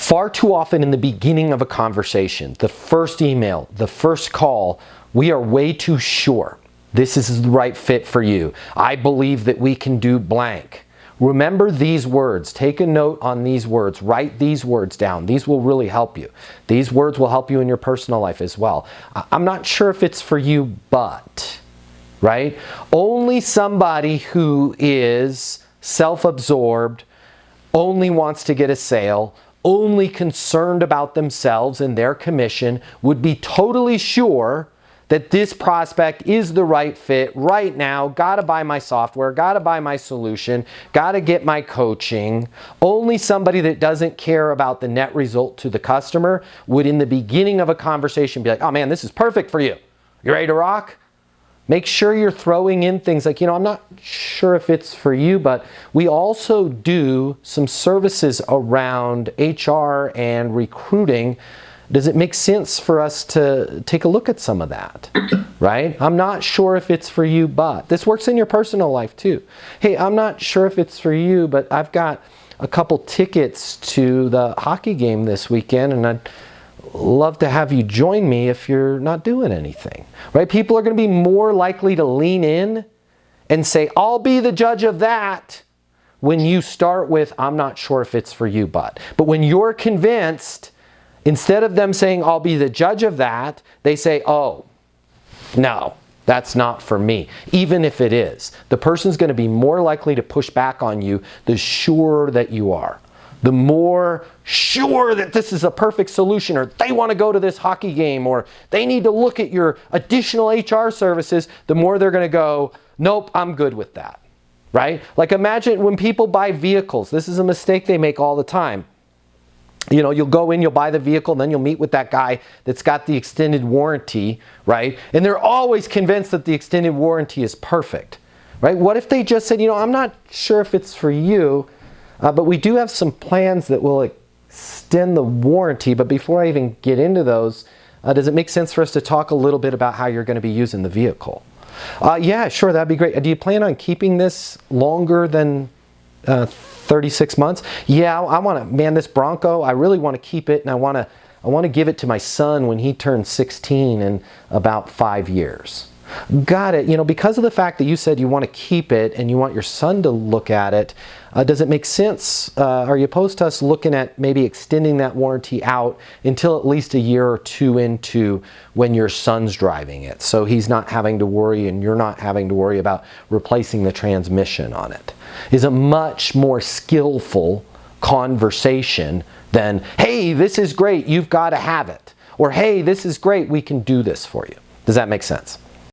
Far too often in the beginning of a conversation, the first email, the first call, we are way too sure this is the right fit for you. I believe that we can do blank. Remember these words. Take a note on these words. Write these words down. These will really help you. These words will help you in your personal life as well. I'm not sure if it's for you, but, right? Only somebody who is self-absorbed, only wants to get a sale, only concerned about themselves and their commission would be totally sure that this prospect is the right fit right now. Gotta buy my software, gotta buy my solution, gotta get my coaching. Only somebody that doesn't care about the net result to the customer would in the beginning of a conversation be like, oh man, this is perfect for you. You ready to rock? Make sure you're throwing in things like, I'm not sure if it's for you, but we also do some services around HR and recruiting. Does it make sense for us to take a look at some of that, right? I'm not sure if it's for you, but this works in your personal life too. Hey, I'm not sure if it's for you, but I've got a couple tickets to the hockey game this weekend, and I'd love to have you join me if you're not doing anything, right? People are going to be more likely to lean in and say, I'll be the judge of that, when you start with, I'm not sure if it's for you, but when you're convinced, instead of them saying, I'll be the judge of that, they say, oh, no, that's not for me. Even if it is, the person's going to be more likely to push back on you the surer that you are. The more sure that this is a perfect solution, or they want to go to this hockey game, or they need to look at your additional HR services, the more they're going to go, nope, I'm good with that, right? Like imagine when people buy vehicles. This is a mistake they make all the time. You'll go in, you'll buy the vehicle, and then you'll meet with that guy that's got the extended warranty, right? And they're always convinced that the extended warranty is perfect, right? What if they just said, I'm not sure if it's for you, but we do have some plans that will extend the warranty. But before I even get into those, does it make sense for us to talk a little bit about how you're going to be using the vehicle? Yeah, sure, that'd be great. Do you plan on keeping this longer than 36 months? Yeah, I want to, man, this Bronco, I really want to keep it, and I want to give it to my son when he turns 16 in about 5 years. Got it. Because of the fact that you said you want to keep it and you want your son to look at it, does it make sense? Are you opposed to us looking at maybe extending that warranty out until at least a year or two into when your son's driving it, so he's not having to worry and you're not having to worry about replacing the transmission on it? Is a much more skillful conversation than, hey, this is great, you've got to have it, or hey, this is great, we can do this for you. Does that make sense?